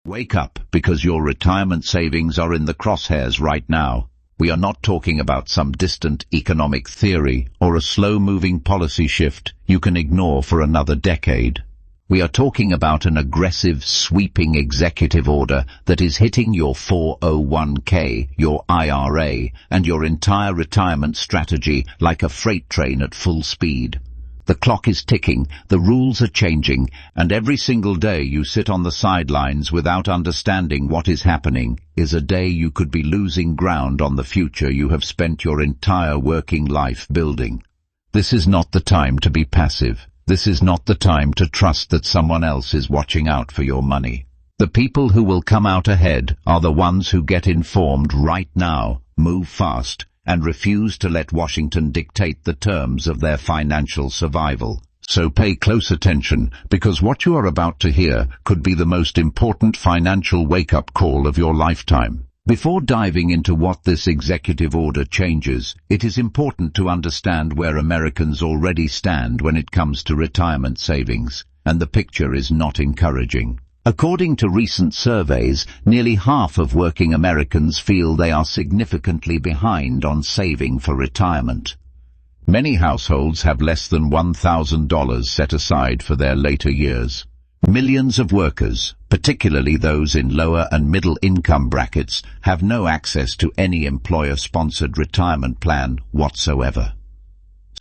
Wake up, because your retirement savings are in the crosshairs right now. We are not talking about some distant economic theory or a slow-moving policy shift you can ignore for another decade. We are talking about an aggressive, sweeping executive order that is hitting your 401k, your IRA, and your entire retirement strategy like a freight train at full speed. The clock is ticking, the rules are changing, and every single day you sit on the sidelines without understanding what is happening is a day you could be losing ground on the future you have spent your entire working life building. This is not the time to be passive. This is not the time to trust that someone else is watching out for your money. The people who will come out ahead are the ones who get informed right now, move fast, and refuse to let Washington dictate the terms of their financial survival. So pay close attention, because what you are about to hear could be the most important financial wake-up call of your lifetime. Before diving into what this executive order changes, it is important to understand where Americans already stand when it comes to retirement savings, and the picture is not encouraging. According to recent surveys, nearly half of working Americans feel they are significantly behind on saving for retirement. Many households have less than $1,000 set aside for their later years. Millions of workers, particularly those in lower and middle income brackets, have no access to any employer-sponsored retirement plan whatsoever.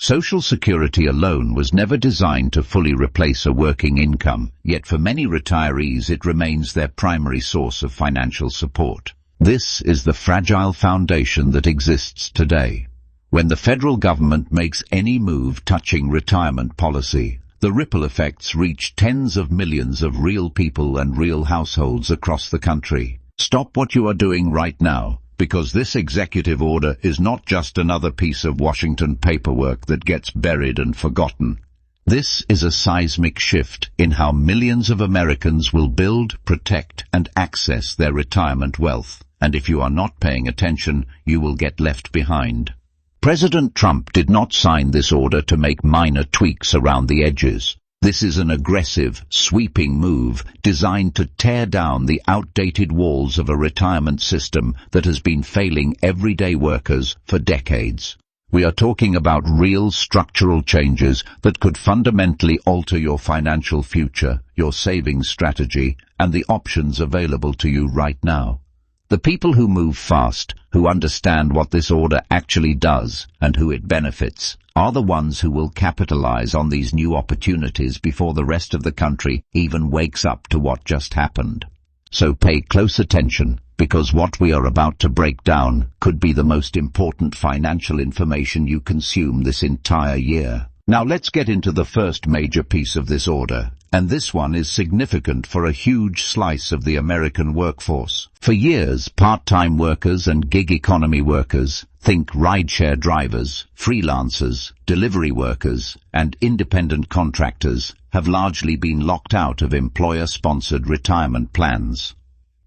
Social Security alone was never designed to fully replace a working income, yet for many retirees it remains their primary source of financial support. This is the fragile foundation that exists today. When the federal government makes any move touching retirement policy, the ripple effects reach tens of millions of real people and real households across the country. Stop what you are doing right now, because this executive order is not just another piece of Washington paperwork that gets buried and forgotten. This is a seismic shift in how millions of Americans will build, protect, and access their retirement wealth. And if you are not paying attention, you will get left behind. President Trump did not sign this order to make minor tweaks around the edges. This is an aggressive, sweeping move designed to tear down the outdated walls of a retirement system that has been failing everyday workers for decades. We are talking about real structural changes that could fundamentally alter your financial future, your savings strategy, and the options available to you right now. The people who move fast, who understand what this order actually does and who it benefits, are the ones who will capitalize on these new opportunities before the rest of the country even wakes up to what just happened. So pay close attention, because what we are about to break down could be the most important financial information you consume this entire year. Now let's get into the first major piece of this order, and this one is significant for a huge slice of the American workforce. For years, part-time workers and gig economy workers, think rideshare drivers, freelancers, delivery workers, and independent contractors, have largely been locked out of employer-sponsored retirement plans.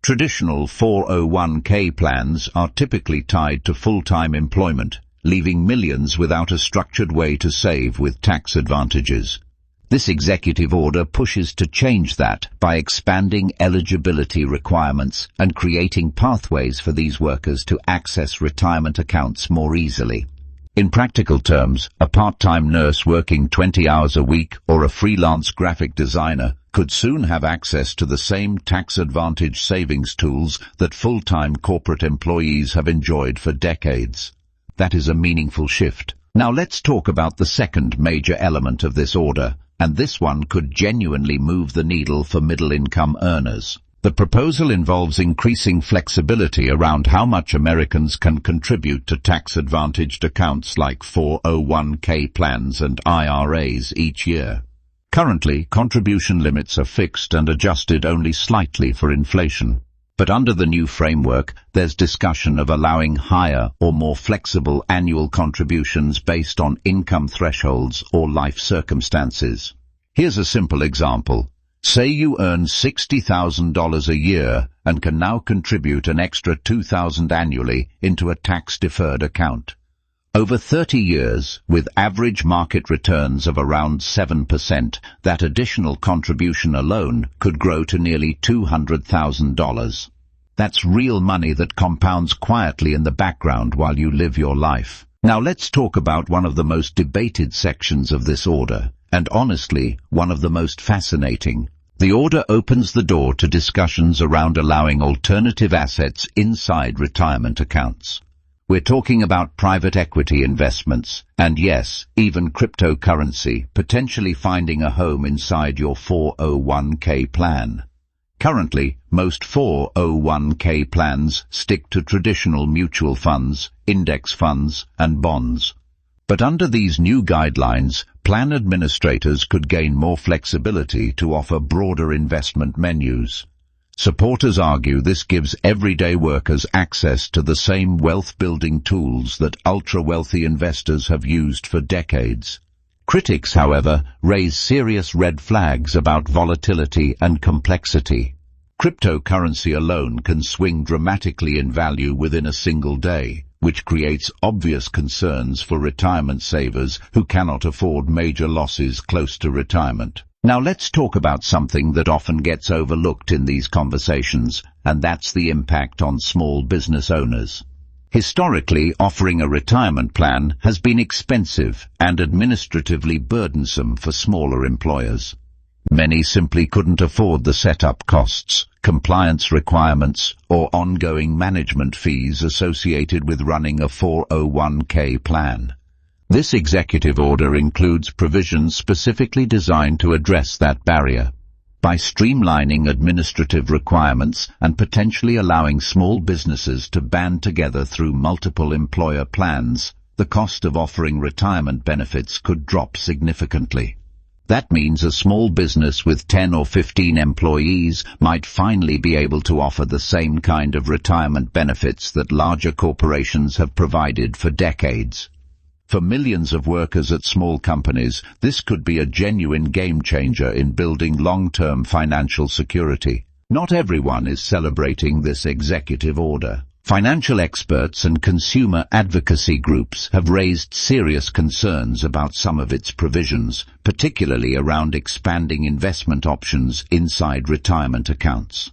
Traditional 401k plans are typically tied to full-time employment, leaving millions without a structured way to save with tax advantages. This executive order pushes to change that by expanding eligibility requirements and creating pathways for these workers to access retirement accounts more easily. In practical terms, a part-time nurse working 20 hours a week or a freelance graphic designer could soon have access to the same tax-advantaged savings tools that full-time corporate employees have enjoyed for decades. That is a meaningful shift. Now let's talk about the second major element of this order, and this one could genuinely move the needle for middle-income earners. The proposal involves increasing flexibility around how much Americans can contribute to tax-advantaged accounts like 401k plans and IRAs each year. Currently, contribution limits are fixed and adjusted only slightly for inflation. But under the new framework, there's discussion of allowing higher or more flexible annual contributions based on income thresholds or life circumstances. Here's a simple example. Say you earn $60,000 a year and can now contribute an extra $2,000 annually into a tax-deferred account. Over 30 years, with average market returns of around 7%, that additional contribution alone could grow to nearly $200,000. That's real money that compounds quietly in the background while you live your life. Now let's talk about one of the most debated sections of this order, and honestly, one of the most fascinating. The order opens the door to discussions around allowing alternative assets inside retirement accounts. We're talking about private equity investments, and yes, even cryptocurrency, potentially finding a home inside your 401k plan. Currently, most 401k plans stick to traditional mutual funds, index funds, and bonds. But under these new guidelines, plan administrators could gain more flexibility to offer broader investment menus. Supporters argue this gives everyday workers access to the same wealth-building tools that ultra-wealthy investors have used for decades. Critics, however, raise serious red flags about volatility and complexity. Cryptocurrency alone can swing dramatically in value within a single day, which creates obvious concerns for retirement savers who cannot afford major losses close to retirement. Now let's talk about something that often gets overlooked in these conversations, and that's the impact on small business owners. Historically, offering a retirement plan has been expensive and administratively burdensome for smaller employers. Many simply couldn't afford the setup costs, compliance requirements, or ongoing management fees associated with running a 401k plan. This executive order includes provisions specifically designed to address that barrier. By streamlining administrative requirements and potentially allowing small businesses to band together through multiple employer plans, the cost of offering retirement benefits could drop significantly. That means a small business with 10 or 15 employees might finally be able to offer the same kind of retirement benefits that larger corporations have provided for decades. For millions of workers at small companies, this could be a genuine game-changer in building long-term financial security. Not everyone is celebrating this executive order. Financial experts and consumer advocacy groups have raised serious concerns about some of its provisions, particularly around expanding investment options inside retirement accounts.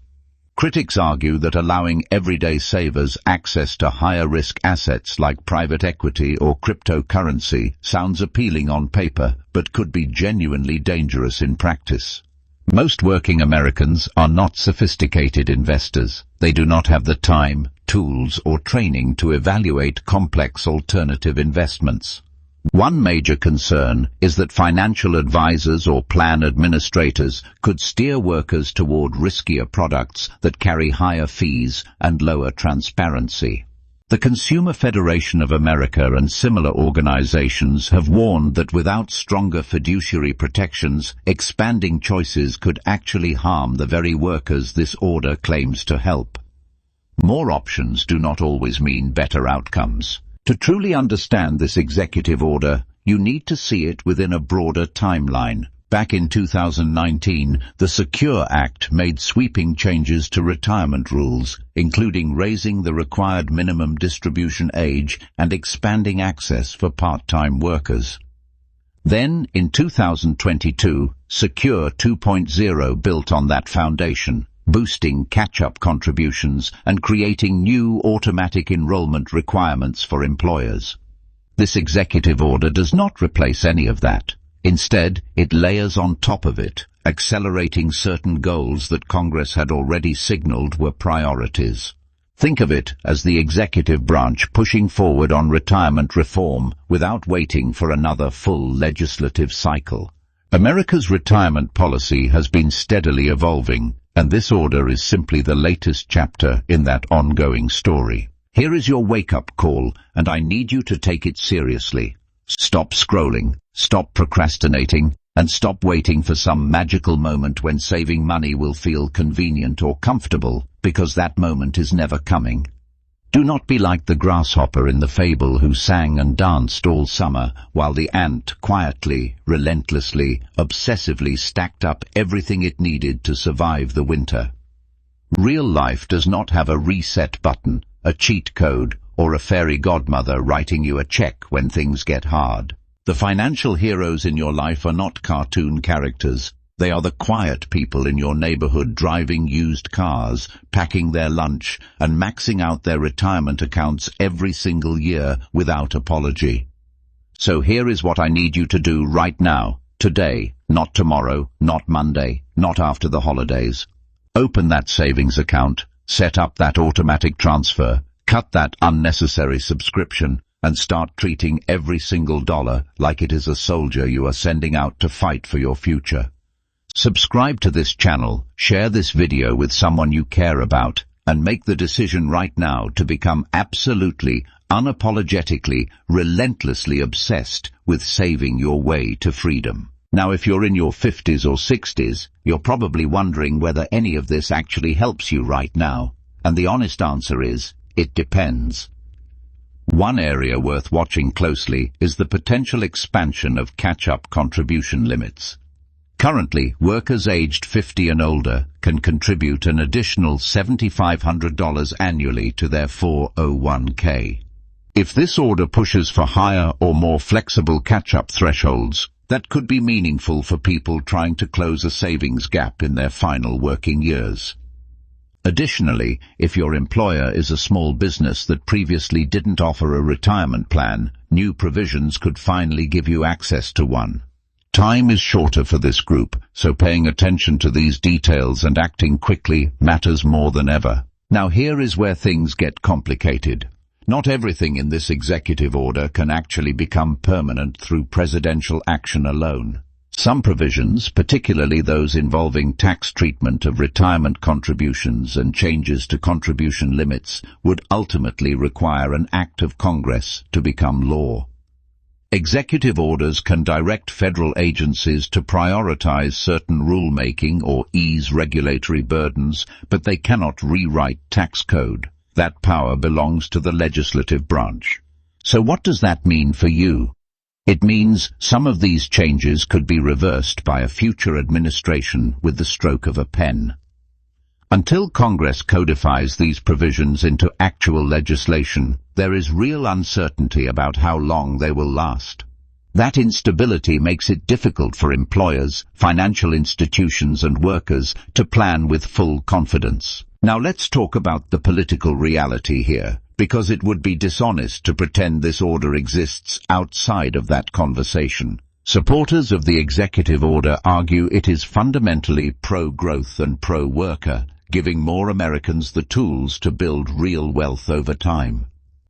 Critics argue that allowing everyday savers access to higher-risk assets like private equity or cryptocurrency sounds appealing on paper, but could be genuinely dangerous in practice. Most working Americans are not sophisticated investors. They do not have the time, tools, or training to evaluate complex alternative investments. One major concern is that financial advisors or plan administrators could steer workers toward riskier products that carry higher fees and lower transparency. The Consumer Federation of America and similar organizations have warned that without stronger fiduciary protections, expanding choices could actually harm the very workers this order claims to help. More options do not always mean better outcomes. To truly understand this executive order, you need to see it within a broader timeline. Back in 2019, the Secure Act made sweeping changes to retirement rules, including raising the required minimum distribution age and expanding access for part-time workers. Then, in 2022, Secure 2.0 built on that foundation, boosting catch-up contributions and creating new automatic enrollment requirements for employers. This executive order does not replace any of that. Instead, it layers on top of it, accelerating certain goals that Congress had already signaled were priorities. Think of it as the executive branch pushing forward on retirement reform without waiting for another full legislative cycle. America's retirement policy has been steadily evolving, and this order is simply the latest chapter in that ongoing story. Here is your wake-up call, and I need you to take it seriously. Stop scrolling, stop procrastinating, and stop waiting for some magical moment when saving money will feel convenient or comfortable, because that moment is never coming. Do not be like the grasshopper in the fable who sang and danced all summer, while the ant quietly, relentlessly, obsessively stacked up everything it needed to survive the winter. Real life does not have a reset button, a cheat code, or a fairy godmother writing you a check when things get hard. The financial heroes in your life are not cartoon characters. They are the quiet people in your neighborhood driving used cars, packing their lunch, and maxing out their retirement accounts every single year without apology. So here is what I need you to do right now, today, not tomorrow, not Monday, not after the holidays. Open that savings account, set up that automatic transfer, cut that unnecessary subscription, and start treating every single dollar like it is a soldier you are sending out to fight for your future. Subscribe to this channel, share this video with someone you care about, and make the decision right now to become absolutely, unapologetically, relentlessly obsessed with saving your way to freedom. Now, if you're in your 50s or 60s, you're probably wondering whether any of this actually helps you right now. And the honest answer is, it depends. One area worth watching closely is the potential expansion of catch-up contribution limits. Currently, workers aged 50 and older can contribute an additional $7,500 annually to their 401k. If this order pushes for higher or more flexible catch-up thresholds, that could be meaningful for people trying to close a savings gap in their final working years. Additionally, if your employer is a small business that previously didn't offer a retirement plan, new provisions could finally give you access to one. Time is shorter for this group, so paying attention to these details and acting quickly matters more than ever. Now here is where things get complicated. Not everything in this executive order can actually become permanent through presidential action alone. Some provisions, particularly those involving tax treatment of retirement contributions and changes to contribution limits, would ultimately require an act of Congress to become law. Executive orders can direct federal agencies to prioritize certain rulemaking or ease regulatory burdens, but they cannot rewrite tax code. That power belongs to the legislative branch. So what does that mean for you? It means some of these changes could be reversed by a future administration with the stroke of a pen. Until Congress codifies these provisions into actual legislation, there is real uncertainty about how long they will last. That instability makes it difficult for employers, financial institutions, and workers to plan with full confidence. Now let's talk about the political reality here, because it would be dishonest to pretend this order exists outside of that conversation. Supporters of the executive order argue it is fundamentally pro-growth and pro-worker, giving more Americans the tools to build real wealth over time.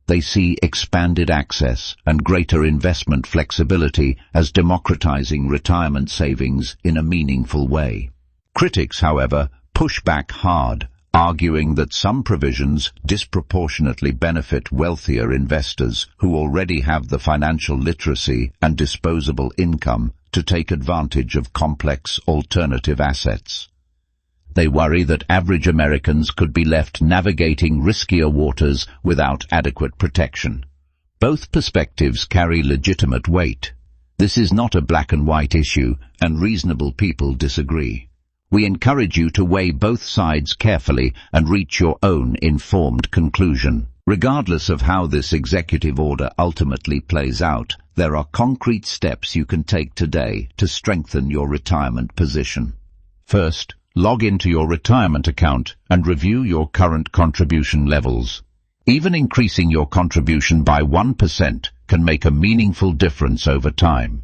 They see expanded access and greater investment flexibility as democratizing retirement savings in a meaningful way. Critics, however, push back hard, arguing that some provisions disproportionately benefit wealthier investors who already have the financial literacy and disposable income to take advantage of complex alternative assets. They worry that average Americans could be left navigating riskier waters without adequate protection. Both perspectives carry legitimate weight. This is not a black and white issue, and reasonable people disagree. We encourage you to weigh both sides carefully and reach your own informed conclusion. Regardless of how this executive order ultimately plays out, there are concrete steps you can take today to strengthen your retirement position. First, log into your retirement account and review your current contribution levels. Even increasing your contribution by 1% can make a meaningful difference over time.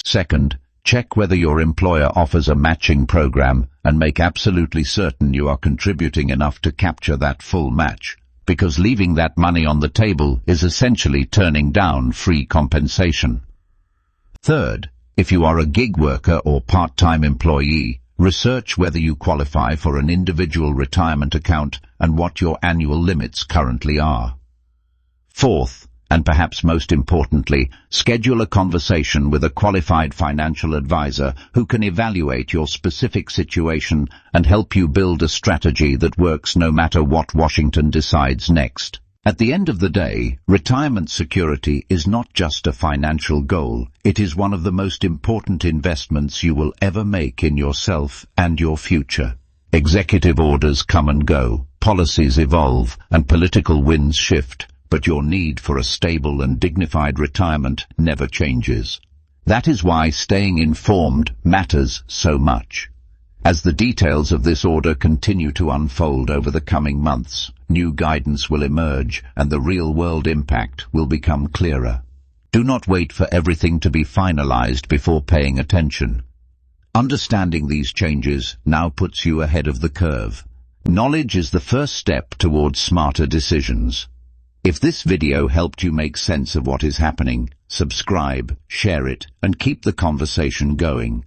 Second, check whether your employer offers a matching program and make absolutely certain you are contributing enough to capture that full match, because leaving that money on the table is essentially turning down free compensation. Third, if you are a gig worker or part-time employee, research whether you qualify for an individual retirement account and what your annual limits currently are. Fourth, and perhaps most importantly, schedule a conversation with a qualified financial advisor who can evaluate your specific situation and help you build a strategy that works no matter what Washington decides next. At the end of the day, retirement security is not just a financial goal, it is one of the most important investments you will ever make in yourself and your future. Executive orders come and go, policies evolve, and political winds shift, but your need for a stable and dignified retirement never changes. That is why staying informed matters so much. As the details of this order continue to unfold over the coming months, new guidance will emerge and the real-world impact will become clearer. Do not wait for everything to be finalized before paying attention. Understanding these changes now puts you ahead of the curve. Knowledge is the first step towards smarter decisions. If this video helped you make sense of what is happening, subscribe, share it, and keep the conversation going.